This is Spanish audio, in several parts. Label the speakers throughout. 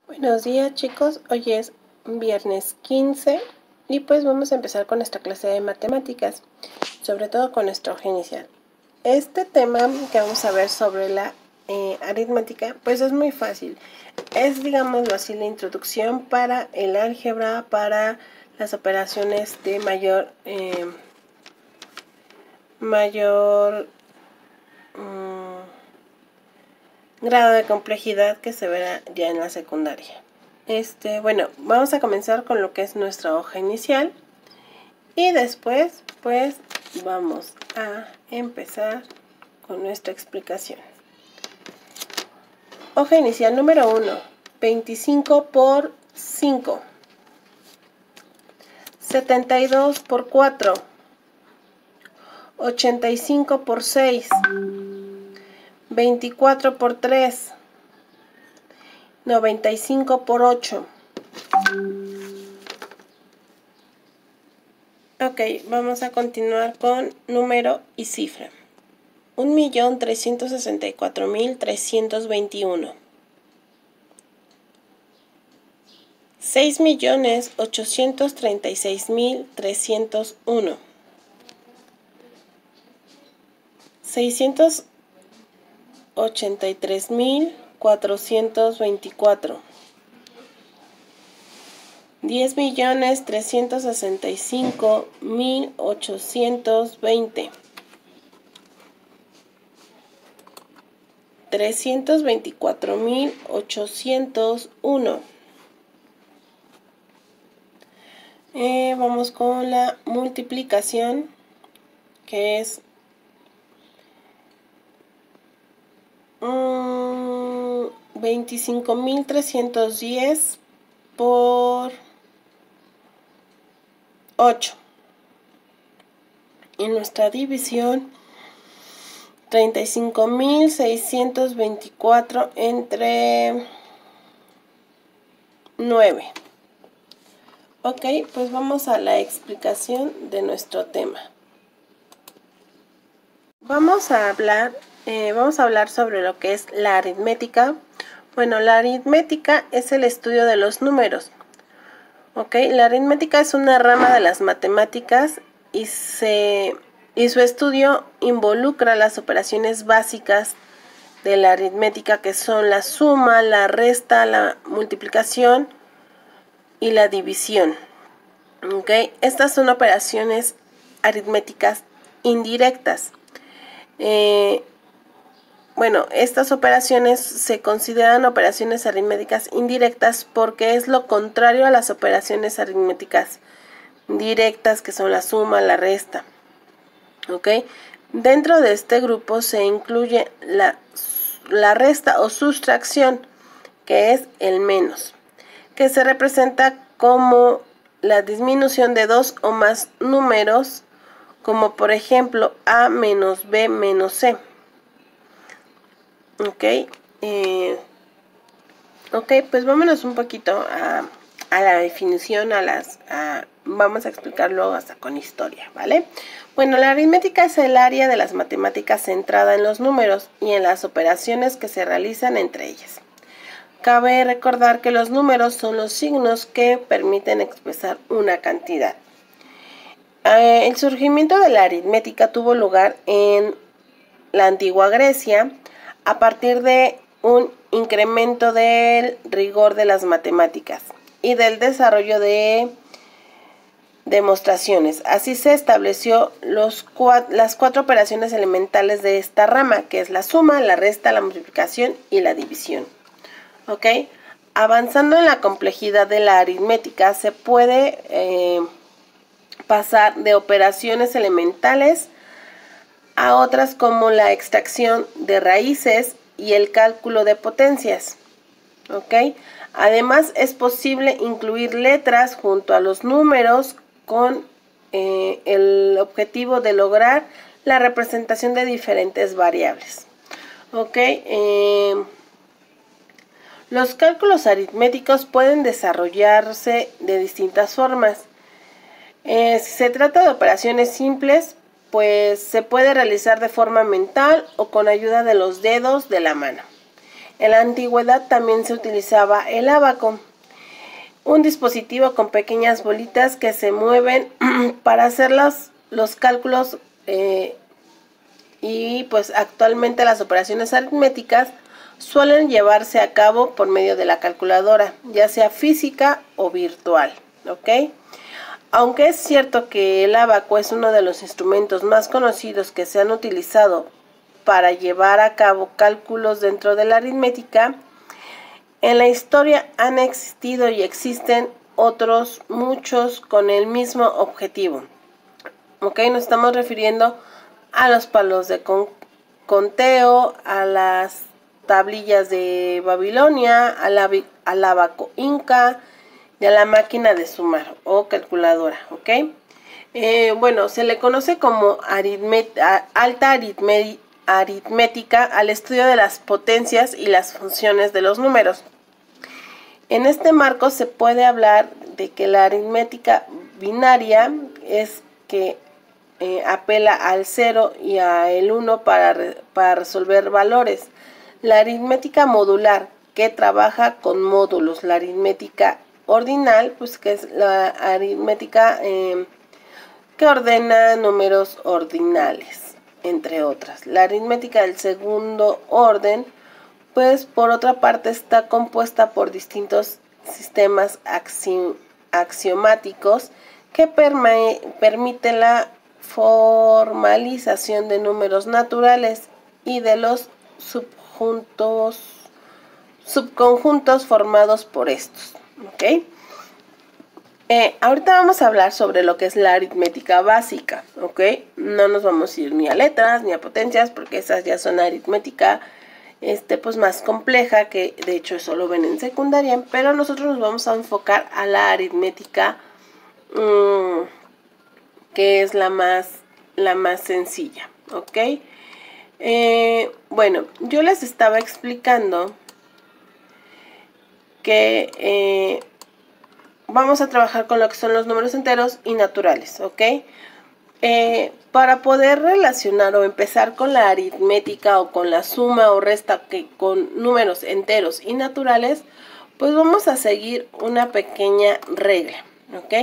Speaker 1: Buenos días, chicos, hoy es viernes 15 y pues vamos a empezar con nuestra clase de matemáticas, sobre todo con nuestro eje inicial. Este tema que vamos a ver sobre la aritmética pues es muy fácil, es digámoslo así la introducción para el álgebra, para las operaciones de mayor grado de complejidad que se verá ya en la secundaria. Bueno, vamos a comenzar con lo que es nuestra hoja inicial y después pues vamos a empezar con nuestra explicación. Hoja inicial número 1, 25 por 5, 72 por 4, 85 por 6, 24 por 3, 95 por 8. Ok, vamos a continuar con número y cifra. 1.364.321. 6.836.301. 683.424. 10.365.820. 324.801. Vamos con la multiplicación, que es 25.310 por 8. Y nuestra división 35.624 entre 9. Ok, pues vamos a la explicación de nuestro tema. Vamos a hablar sobre lo que es la aritmética. Bueno, la aritmética es el estudio de los números. Ok, la aritmética es una rama de las matemáticas y su estudio involucra las operaciones básicas de la aritmética, que son la suma, la resta, la multiplicación y la división. Ok, estas son operaciones aritméticas indirectas. Bueno, estas operaciones se consideran operaciones aritméticas indirectas porque es lo contrario a las operaciones aritméticas directas, que son la suma, la resta. ¿Ok? Dentro de este grupo se incluye la resta o sustracción, que es el menos, que se representa como la disminución de dos o más números, como por ejemplo A menos B menos C. Ok, pues vámonos un poquito a la definición, vamos a explicarlo hasta con historia, ¿vale? Bueno, la aritmética es el área de las matemáticas centrada en los números y en las operaciones que se realizan entre ellas. Cabe recordar que los números son los signos que permiten expresar una cantidad. El surgimiento de la aritmética tuvo lugar en la antigua Grecia a partir de un incremento del rigor de las matemáticas y del desarrollo de demostraciones. Así se estableció las cuatro operaciones elementales de esta rama, que es la suma, la resta, la multiplicación y la división. ¿Ok? Avanzando en la complejidad de la aritmética, se puede pasar de operaciones elementales a otras como la extracción de raíces y el cálculo de potencias. ¿Ok? Además, es posible incluir letras junto a los números con el objetivo de lograr la representación de diferentes variables. ¿Ok? Los cálculos aritméticos pueden desarrollarse de distintas formas. Si se trata de operaciones simples, pues se puede realizar de forma mental o con ayuda de los dedos de la mano. En la antigüedad también se utilizaba el ábaco, un dispositivo con pequeñas bolitas que se mueven para hacer los cálculos y pues actualmente las operaciones aritméticas suelen llevarse a cabo por medio de la calculadora, ya sea física o virtual, ¿ok? Aunque es cierto que el ábaco es uno de los instrumentos más conocidos que se han utilizado para llevar a cabo cálculos dentro de la aritmética, en la historia han existido y existen otros muchos con el mismo objetivo. ¿Ok? Nos estamos refiriendo a los palos de conteo, a las tablillas de Babilonia, al ábaco inca y a la máquina de sumar o calculadora. ¿Ok? Bueno, se le conoce como alta aritmética al estudio de las potencias y las funciones de los números. En este marco se puede hablar de que la aritmética binaria es que apela al 0 y al 1 para resolver valores. La aritmética modular, que trabaja con módulos. La aritmética ordinal, pues que es la aritmética que ordena números ordinales, entre otras. La aritmética del segundo orden, pues por otra parte está compuesta por distintos sistemas axiomáticos que permiten la formalización de números naturales y de los subconjuntos formados por estos. ¿Ok? Ahorita vamos a hablar sobre lo que es la aritmética básica, ¿ok? No nos vamos a ir ni a letras ni a potencias porque esas ya son aritmética pues más compleja, que de hecho eso lo ven en secundaria, pero nosotros nos vamos a enfocar a la aritmética que es la más sencilla, ¿ok? Bueno, yo les estaba explicando que vamos a trabajar con lo que son los números enteros y naturales, ¿ok? Para poder relacionar o empezar con la aritmética o con la suma o resta con números enteros y naturales, pues vamos a seguir una pequeña regla, ¿ok?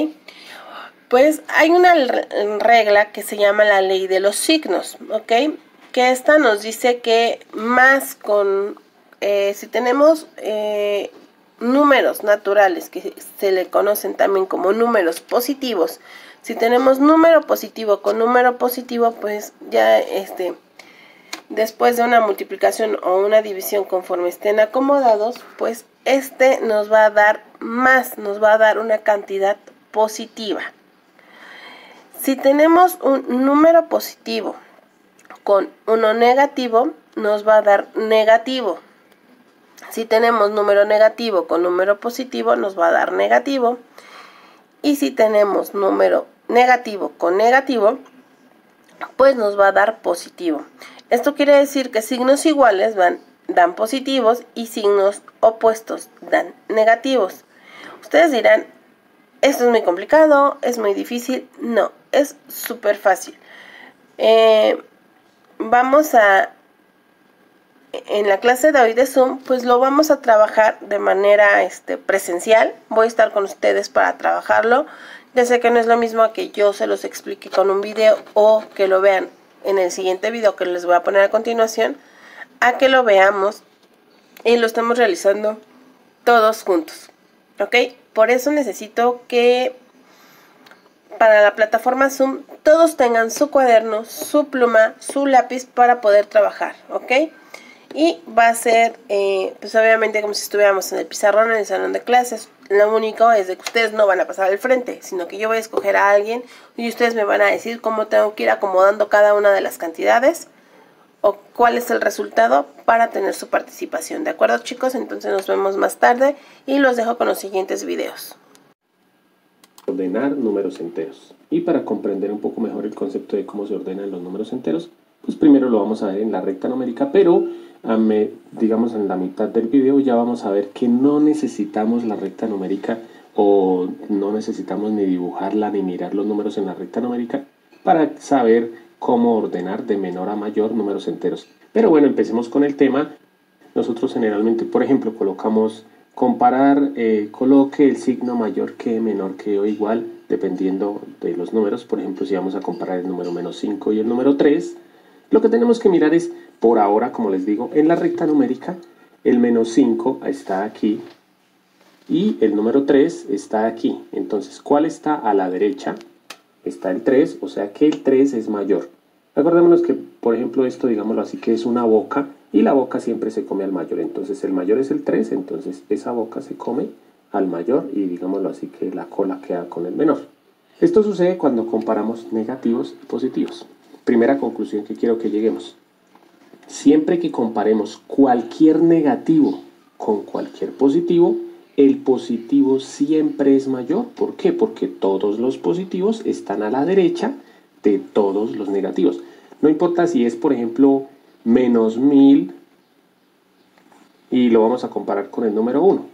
Speaker 1: Pues hay una regla que se llama la ley de los signos, ¿ok? Que esta nos dice que más con, si tenemos números naturales, que se le conocen también como números positivos, si tenemos número positivo con número positivo, pues ya después de una multiplicación o una división conforme estén acomodados, pues nos va a dar más, nos va a dar una cantidad positiva. Si tenemos un número positivo con uno negativo, nos va a dar negativo. Si tenemos número negativo con número positivo, nos va a dar negativo. Y si tenemos número negativo con negativo, pues nos va a dar positivo. Esto quiere decir que signos iguales dan positivos y signos opuestos dan negativos. Ustedes dirán, esto es muy complicado, es muy difícil. No, es súper fácil. En la clase de hoy de Zoom, pues lo vamos a trabajar de manera presencial. Voy a estar con ustedes para trabajarlo. Ya sé que no es lo mismo que yo se los explique con un video o que lo vean en el siguiente video que les voy a poner a continuación, a que lo veamos y lo estemos realizando todos juntos, ¿ok? Por eso necesito que para la plataforma Zoom todos tengan su cuaderno, su pluma, su lápiz para poder trabajar, ¿ok? Y va a ser, pues obviamente como si estuviéramos en el pizarrón, en el salón de clases. Lo único es de que ustedes no van a pasar al frente, sino que yo voy a escoger a alguien y ustedes me van a decir cómo tengo que ir acomodando cada una de las cantidades o cuál es el resultado para tener su participación. ¿De acuerdo, chicos? Entonces nos vemos más tarde y los dejo con los siguientes videos.
Speaker 2: Ordenar números enteros. Y para comprender un poco mejor el concepto de cómo se ordenan los números enteros, pues primero lo vamos a ver en la recta numérica, pero digamos en la mitad del video ya vamos a ver que no necesitamos la recta numérica o no necesitamos ni dibujarla ni mirar los números en la recta numérica para saber cómo ordenar de menor a mayor números enteros. Pero bueno, empecemos con el tema nosotros generalmente, por ejemplo, colocamos comparar, coloque el signo mayor que, menor que o igual, dependiendo de los números. Por ejemplo, si vamos a comparar el número menos 5 y el número 3, lo que tenemos que mirar es, por ahora, como les digo, en la recta numérica, el menos 5 está aquí y el número 3 está aquí. Entonces, ¿cuál está a la derecha? Está el 3, o sea que el 3 es mayor. Acordémonos que, por ejemplo, esto, digámoslo así, que es una boca, y la boca siempre se come al mayor. Entonces, el mayor es el 3, entonces esa boca se come al mayor, y digámoslo así, que la cola queda con el menor. Esto sucede cuando comparamos negativos y positivos. Primera conclusión que quiero que lleguemos. Siempre que comparemos cualquier negativo con cualquier positivo, el positivo siempre es mayor. ¿Por qué? Porque todos los positivos están a la derecha de todos los negativos. No importa si es, por ejemplo, menos 1000 y lo vamos a comparar con el número 1.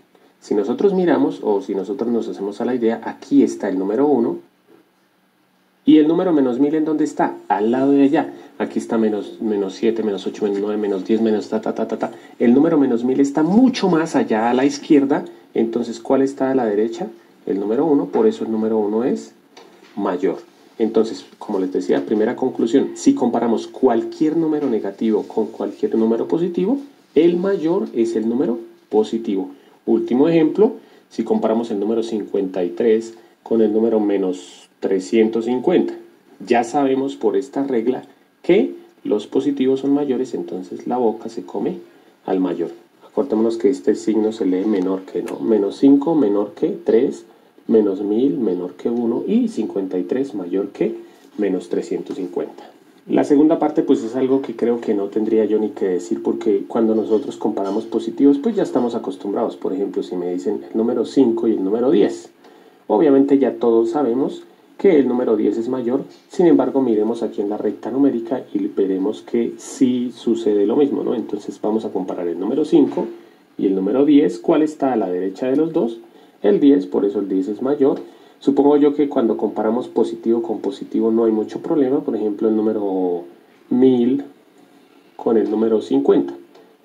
Speaker 2: Si nosotros miramos, o si nosotros nos hacemos a la idea, aquí está el número 1 y el número menos 1000, ¿en dónde está? Al lado de allá. Aquí está menos 7, menos 8, menos 9, menos 10, menos ta. El número menos 1000 está mucho más allá a la izquierda. Entonces, ¿cuál está a la derecha? El número 1, por eso el número 1 es mayor. Entonces, como les decía, primera conclusión, si comparamos cualquier número negativo con cualquier número positivo, el mayor es el número positivo. Último ejemplo, si comparamos el número 53 con el número menos 350. Ya sabemos por esta regla que los positivos son mayores, entonces la boca se come al mayor. Acordémonos que este signo se lee menor que, ¿no? Menos 5 menor que 3, menos 1000 menor que 1 y 53 mayor que menos 350. La segunda parte pues es algo que creo que no tendría yo ni que decir, porque cuando nosotros comparamos positivos pues ya estamos acostumbrados. Por ejemplo, si me dicen el número 5 y el número 10, obviamente ya todos sabemos que el número 10 es mayor. Sin embargo, miremos aquí en la recta numérica y veremos que sí sucede lo mismo, ¿no? Entonces vamos a comparar el número 5 y el número 10. ¿Cuál está a la derecha de los dos? El 10, por eso el 10 es mayor. Supongo yo que cuando comparamos positivo con positivo no hay mucho problema. Por ejemplo, el número 1000 con el número 50.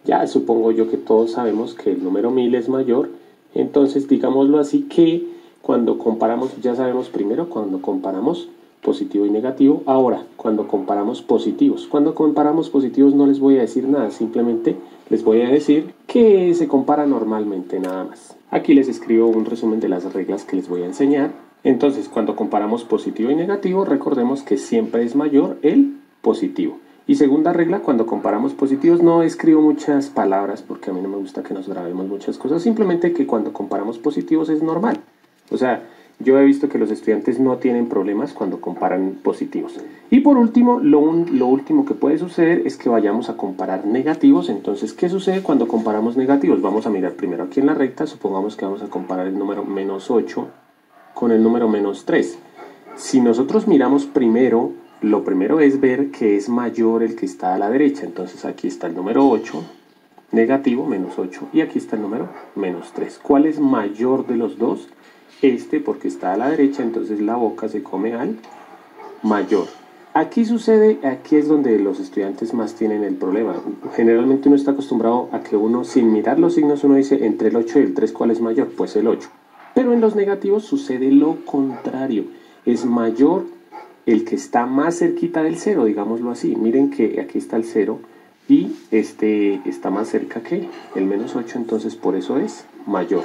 Speaker 2: Ya supongo yo que todos sabemos que el número 1000 es mayor. Entonces, digámoslo así, que cuando comparamos, ya sabemos primero cuando comparamos positivo y negativo. Ahora, cuando comparamos positivos. Cuando comparamos positivos no les voy a decir nada, simplemente les voy a decir que se compara normalmente, nada más. Aquí les escribo un resumen de las reglas que les voy a enseñar. Entonces, cuando comparamos positivo y negativo, recordemos que siempre es mayor el positivo. Y segunda regla, cuando comparamos positivos, no escribo muchas palabras porque a mí no me gusta que nos grabemos muchas cosas, simplemente que cuando comparamos positivos es normal. O sea, yo he visto que los estudiantes no tienen problemas cuando comparan positivos. Y por último, lo último que puede suceder es que vayamos a comparar negativos. Entonces, ¿qué sucede cuando comparamos negativos? Vamos a mirar primero aquí en la recta. Supongamos que vamos a comparar el número menos 8 con el número menos 3. Si nosotros miramos primero, lo primero es ver que es mayor el que está a la derecha. Entonces, aquí está el número 8, negativo, menos 8. Y aquí está el número menos 3. ¿Cuál es mayor de los dos? Este, porque está a la derecha, entonces la boca se come al mayor. Aquí sucede, aquí es donde los estudiantes más tienen el problema. Generalmente uno está acostumbrado a que uno, sin mirar los signos, uno dice entre el 8 y el 3, ¿cuál es mayor? Pues el 8. Pero en los negativos sucede lo contrario. Es mayor el que está más cerquita del 0, digámoslo así. Miren que aquí está el 0 y este está más cerca que el menos 8, entonces por eso es mayor.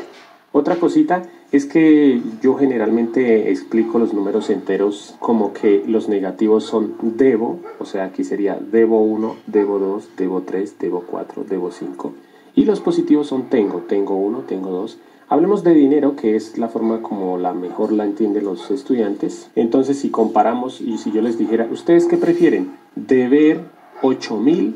Speaker 2: Otra cosita es que yo generalmente explico los números enteros como que los negativos son debo, o sea, aquí sería debo 1, debo 2, debo 3, debo 4, debo 5. Y los positivos son tengo 1, tengo 2. Hablemos de dinero, que es la forma como la mejor la entienden los estudiantes. Entonces, si comparamos y si yo les dijera, ¿ustedes qué prefieren? ¿Deber 8000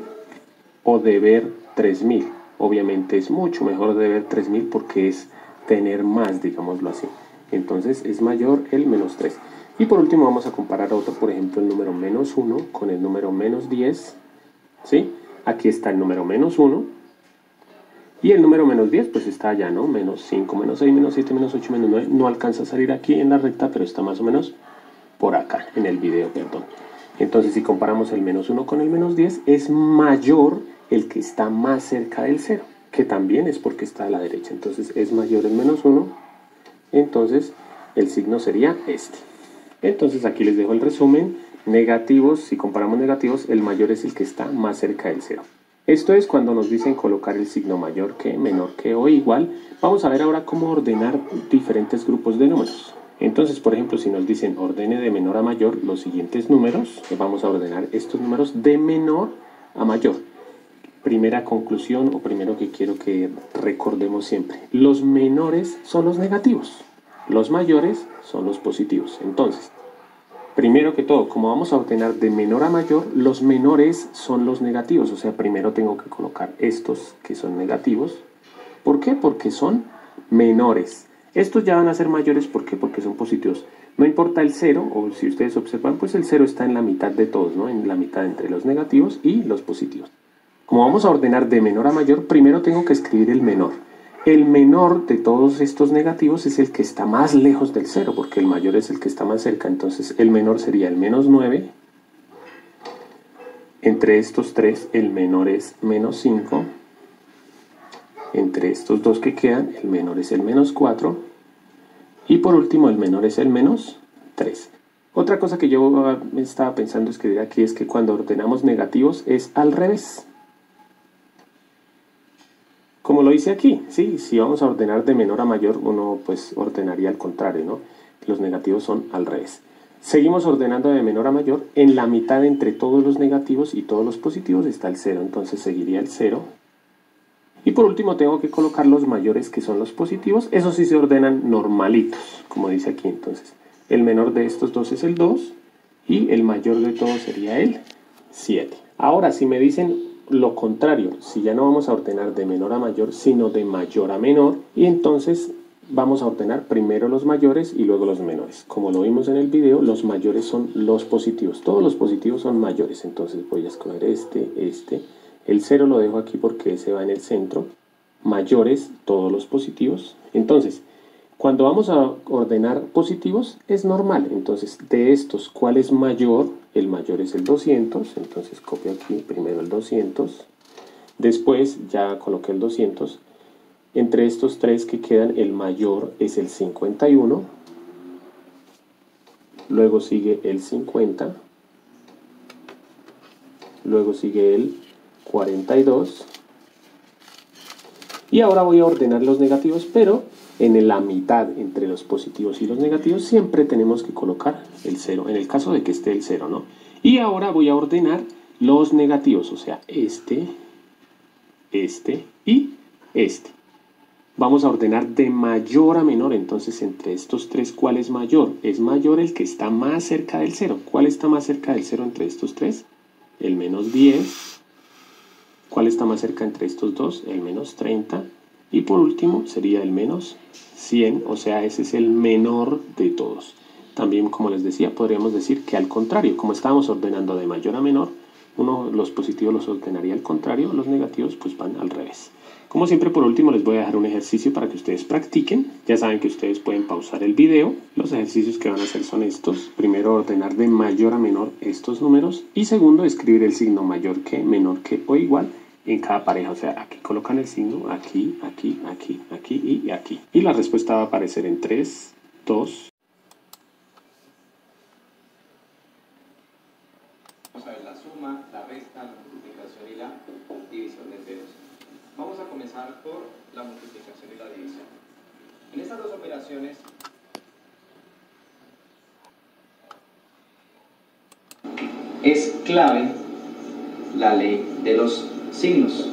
Speaker 2: o deber 3000? Obviamente es mucho mejor deber 3000 porque es tener más, digámoslo así. Entonces es mayor el menos 3. Y por último vamos a comparar otro, por ejemplo el número menos 1 con el número menos 10. ¿Sí? Aquí está el número menos 1 y el número menos 10 pues está allá, ¿no? Menos 5, menos 6, menos 7, menos 8, menos 9. No alcanza a salir aquí en la recta, pero está más o menos por acá, en el video, perdón. Entonces si comparamos el menos 1 con el menos 10, es mayor el que está más cerca del 0, que también es porque está a la derecha. Entonces es mayor el menos 1, entonces el signo sería este. Entonces aquí les dejo el resumen. Negativos, si comparamos negativos, el mayor es el que está más cerca del 0. Esto es cuando nos dicen colocar el signo mayor que, menor que o igual. Vamos a ver ahora cómo ordenar diferentes grupos de números. Entonces, por ejemplo, si nos dicen ordene de menor a mayor los siguientes números, vamos a ordenar estos números de menor a mayor. Primera conclusión o primero que quiero que recordemos siempre. Los menores son los negativos, los mayores son los positivos. Entonces, primero que todo, como vamos a ordenar de menor a mayor, los menores son los negativos. O sea, primero tengo que colocar estos que son negativos. ¿Por qué? Porque son menores. Estos ya van a ser mayores, ¿por qué? Porque son positivos. No importa el 0, o si ustedes observan, pues el 0 está en la mitad de todos, ¿no? En la mitad entre los negativos y los positivos. Como vamos a ordenar de menor a mayor, primero tengo que escribir el menor. El menor de todos estos negativos es el que está más lejos del 0, porque el mayor es el que está más cerca. Entonces el menor sería el menos 9. Entre estos tres, el menor es menos 5. Entre estos dos que quedan, el menor es el menos 4. Y por último, el menor es el menos 3. Otra cosa que yo estaba pensando escribir aquí es que cuando ordenamos negativos es al revés. Como lo hice aquí, ¿sí? Si vamos a ordenar de menor a mayor, uno pues ordenaría al contrario, ¿no? Los negativos son al revés. Seguimos ordenando de menor a mayor. En la mitad entre todos los negativos y todos los positivos está el 0. Entonces seguiría el 0. Y por último tengo que colocar los mayores, que son los positivos. Esos sí se ordenan normalitos, como dice aquí. Entonces, el menor de estos dos es el 2 y el mayor de todos sería el 7. Ahora, si me dicen lo contrario, si ya no vamos a ordenar de menor a mayor, sino de mayor a menor, y entonces vamos a ordenar primero los mayores y luego los menores. Como lo vimos en el video, los mayores son los positivos. Todos los positivos son mayores. Entonces voy a escoger este. El 0 lo dejo aquí porque ese va en el centro. Mayores, todos los positivos. Entonces, cuando vamos a ordenar positivos, es normal. Entonces, de estos, ¿cuál es mayor? El mayor es el 200. Entonces, copio aquí primero el 200. Después, ya coloqué el 200. Entre estos tres que quedan, el mayor es el 51. Luego sigue el 50. Luego sigue el 42. Y ahora voy a ordenar los negativos, pero en la mitad entre los positivos y los negativos siempre tenemos que colocar el 0, en el caso de que esté el 0, ¿no? Y ahora voy a ordenar los negativos, o sea, este y este. Vamos a ordenar de mayor a menor, entonces entre estos tres, ¿cuál es mayor? Es mayor el que está más cerca del 0. ¿Cuál está más cerca del 0 entre estos tres? El menos 10. ¿Cuál está más cerca entre estos dos? El menos 30. Y por último sería el menos 100, o sea, ese es el menor de todos. También, como les decía, podríamos decir que al contrario, como estábamos ordenando de mayor a menor, los positivos los ordenaría al contrario, los negativos pues van al revés. Como siempre, por último, les voy a dejar un ejercicio para que ustedes practiquen. Ya saben que ustedes pueden pausar el video. Los ejercicios que van a hacer son estos. Primero, ordenar de mayor a menor estos números. Y segundo, escribir el signo mayor que, menor que o igual en cada pareja. O sea, aquí colocan el signo, aquí, aquí, aquí, aquí y aquí. Y la respuesta va a aparecer en 3, 2.
Speaker 3: Vamos a ver la suma, la resta, la multiplicación y la división de enteros. Vamos a comenzar por la multiplicación y la división. En estas dos operaciones es clave la ley de los signos.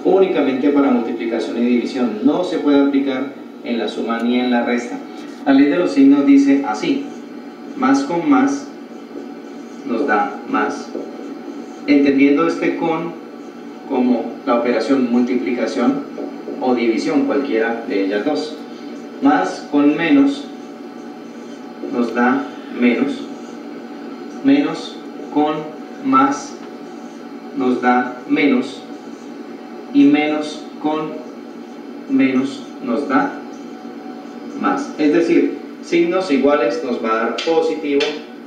Speaker 3: Únicamente para multiplicación y división. No se puede aplicar en la suma ni en la resta. La ley de los signos dice así: más con más nos da más. Entendiendo este con como la operación multiplicación o división, cualquiera de ellas dos. Más con menos nos da menos. Menos con más nos da menos. Y menos con menos nos da más. Es decir, signos iguales nos va a dar positivo,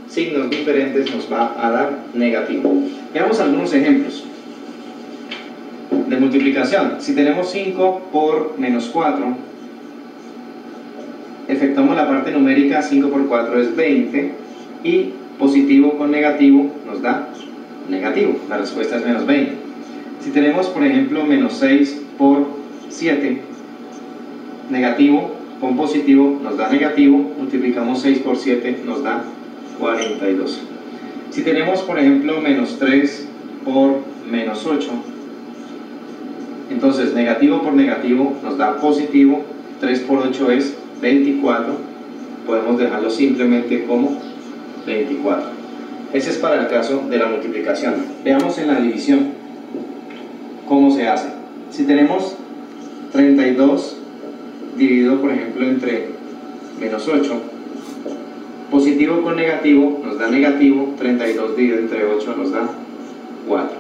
Speaker 3: signos diferentes nos va a dar negativo. Veamos algunos ejemplos de multiplicación. Si tenemos 5 por menos 4, efectuamos la parte numérica. 5 por 4 es 20, y positivo con negativo nos da negativo, la respuesta es menos 20. Si tenemos, por ejemplo, menos 6 por 7, negativo con positivo nos da negativo, multiplicamos 6 por 7, nos da 42. Si tenemos, por ejemplo, menos 3 por menos 8, entonces negativo por negativo nos da positivo, 3 por 8 es 24, podemos dejarlo simplemente como 24. Ese es para el caso de la multiplicación. Veamos en la división cómo se hace. Si tenemos 32 dividido, por ejemplo, entre menos 8, positivo con negativo nos da negativo, 32 dividido entre 8 nos da 4.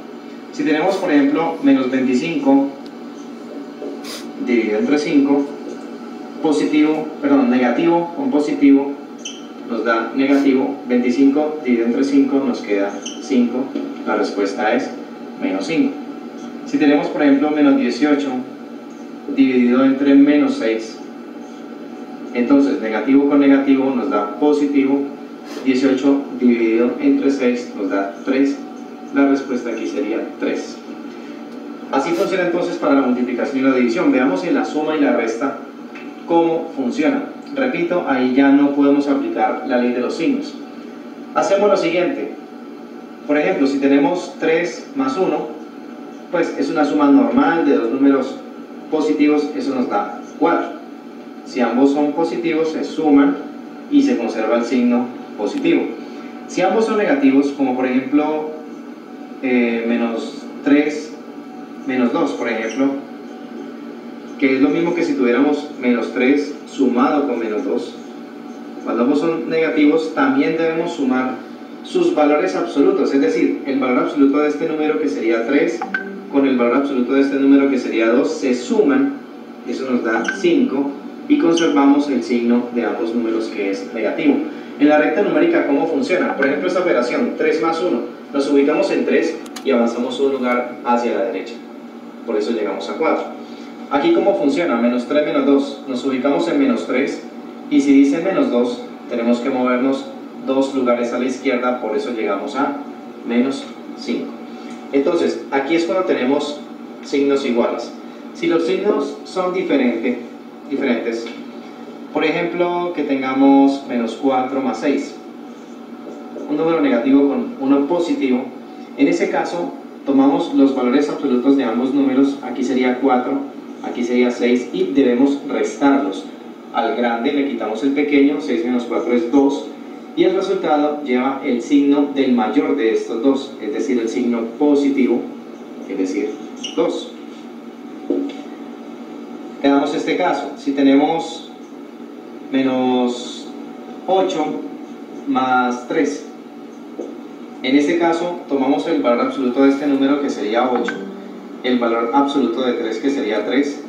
Speaker 3: Si tenemos, por ejemplo, menos 25 dividido entre 5, negativo con positivo nos da negativo, 25 dividido entre 5 nos queda 5, la respuesta es menos 5. Si tenemos, por ejemplo, menos 18 dividido entre menos 6, entonces negativo con negativo nos da positivo, 18 dividido entre 6 nos da 3, la respuesta aquí sería 3. Así funciona entonces para la multiplicación y la división. Veamos en la suma y la resta cómo funciona. Repito, ahí ya no podemos aplicar la ley de los signos. Hacemos lo siguiente. Por ejemplo, si tenemos 3 más 1, pues es una suma normal de dos números positivos, eso nos da 4. Si ambos son positivos, se suman y se conserva el signo positivo. Si ambos son negativos, como por ejemplo menos 3 menos 2, por ejemplo, que es lo mismo que si tuviéramos menos 3 sumado con menos 2. Cuando ambos son negativos, también debemos sumar sus valores absolutos, es decir, el valor absoluto de este número, que sería 3, con el valor absoluto de este número, que sería 2, se suman, eso nos da 5, y conservamos el signo de ambos números, que es negativo. En la recta numérica, ¿cómo funciona? Por ejemplo, esta operación, 3 más 1, nos ubicamos en 3 y avanzamos un lugar hacia la derecha, por eso llegamos a 4. Aquí, ¿cómo funciona? Menos 3 menos 2, nos ubicamos en menos 3, y si dice menos 2, tenemos que movernos 2 lugares a la izquierda, por eso llegamos a menos 5. Entonces, aquí es cuando tenemos signos iguales. Si los signos son diferentes, por ejemplo, que tengamos menos 4 más 6, un número negativo con uno positivo, en ese caso tomamos los valores absolutos de ambos números, aquí sería 4, aquí sería 6, y debemos restarlos. Al grande le quitamos el pequeño, 6 menos 4 es 2, y el resultado lleva el signo del mayor de estos dos, es decir, el signo positivo, es decir, 2. Veamos este caso. Si tenemos menos 8 más 3, en este caso tomamos el valor absoluto de este número, que sería 8, el valor absoluto de 3, que sería 3,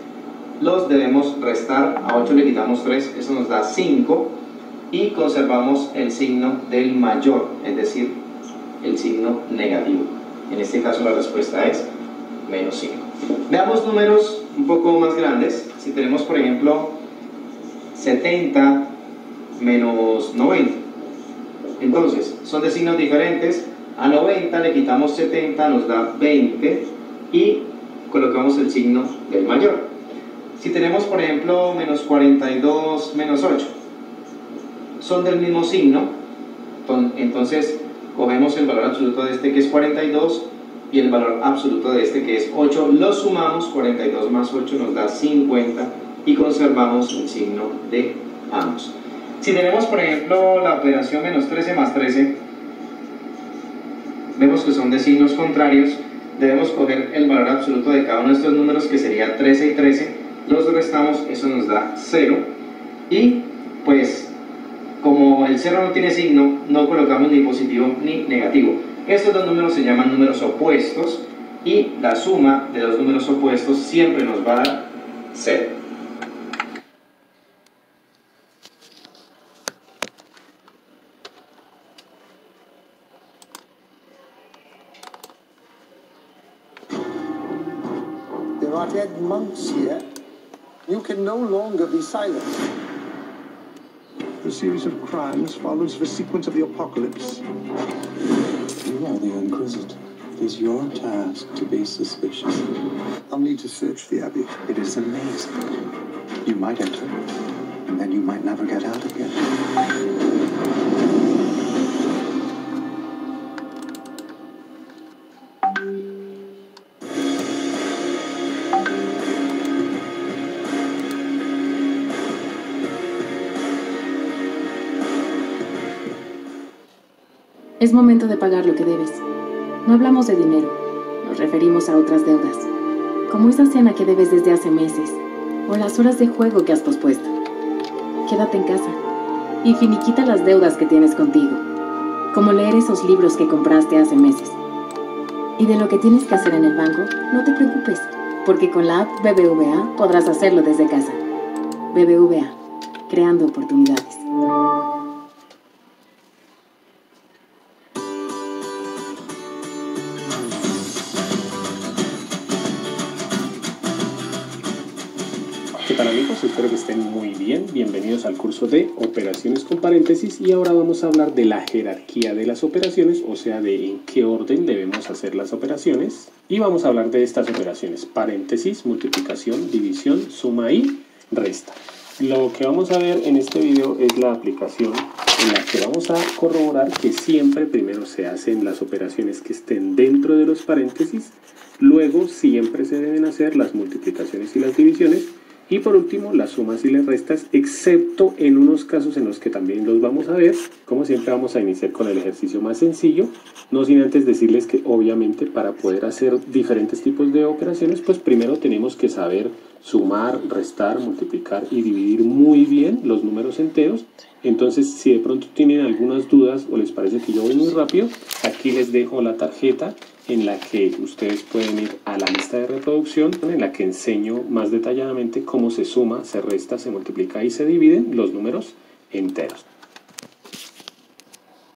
Speaker 3: los debemos restar, a 8 le quitamos 3, eso nos da 5, y conservamos el signo del mayor, es decir, el signo negativo. En este caso la respuesta es menos 5. Veamos números un poco más grandes. Si tenemos, por ejemplo, 70 menos 90, entonces son de signos diferentes. A 90 le quitamos 70, nos da 20, y colocamos el signo del mayor. Si tenemos, por ejemplo, menos 42 menos 8, son del mismo signo, entonces cogemos el valor absoluto de este, que es 42, y el valor absoluto de este, que es 8, los sumamos, 42 más 8 nos da 50, y conservamos el signo de ambos. Si tenemos, por ejemplo, la operación menos 13 más 13, vemos que son de signos contrarios, debemos coger el valor absoluto de cada uno de estos números, que sería 13 y 13, los restamos, eso nos da 0, y pues como el 0 no tiene signo, no colocamos ni positivo ni negativo. Estos dos números se llaman números opuestos, y la suma de los números opuestos siempre nos va a dar 0.
Speaker 4: there are dead monks here. You can no longer be silent.
Speaker 5: The series of crimes follows the sequence of the apocalypse.
Speaker 6: You are the Inquisitor. It is your task to be suspicious.
Speaker 5: I'll need to search the Abbey.
Speaker 6: It is amazing. You might enter, and then you might never get out again.
Speaker 7: Es momento de pagar lo que debes. No hablamos de dinero, nos referimos a otras deudas, como esa cena que debes desde hace meses, o las horas de juego que has pospuesto. Quédate en casa y finiquita las deudas que tienes contigo, como leer esos libros que compraste hace meses. Y de lo que tienes que hacer en el banco, no te preocupes, porque con la app BBVA podrás hacerlo desde casa. BBVA, creando oportunidades.
Speaker 2: ¿Qué tal, amigos? Espero que estén muy bien. Bienvenidos al curso de operaciones con paréntesis y ahora vamos a hablar de la jerarquía de las operaciones, o sea, de en qué orden debemos hacer las operaciones. Y vamos a hablar de estas operaciones: paréntesis, multiplicación, división, suma y resta. Lo que vamos a ver en este video es la aplicación en la que vamos a corroborar que siempre primero se hacen las operaciones que estén dentro de los paréntesis, luego siempre se deben hacer las multiplicaciones y las divisiones, y por último las sumas y las restas, excepto en unos casos en los que también los vamos a ver. Como siempre vamos a iniciar con el ejercicio más sencillo, no sin antes decirles que obviamente para poder hacer diferentes tipos de operaciones, pues primero tenemos que saber sumar, restar, multiplicar y dividir muy bien los números enteros. Entonces, si de pronto tienen algunas dudas o les parece que yo voy muy rápido, aquí les dejo la tarjeta en la que ustedes pueden ir a la lista de reproducción, en la que enseño más detalladamente cómo se suma, se resta, se multiplica y se dividen los números enteros.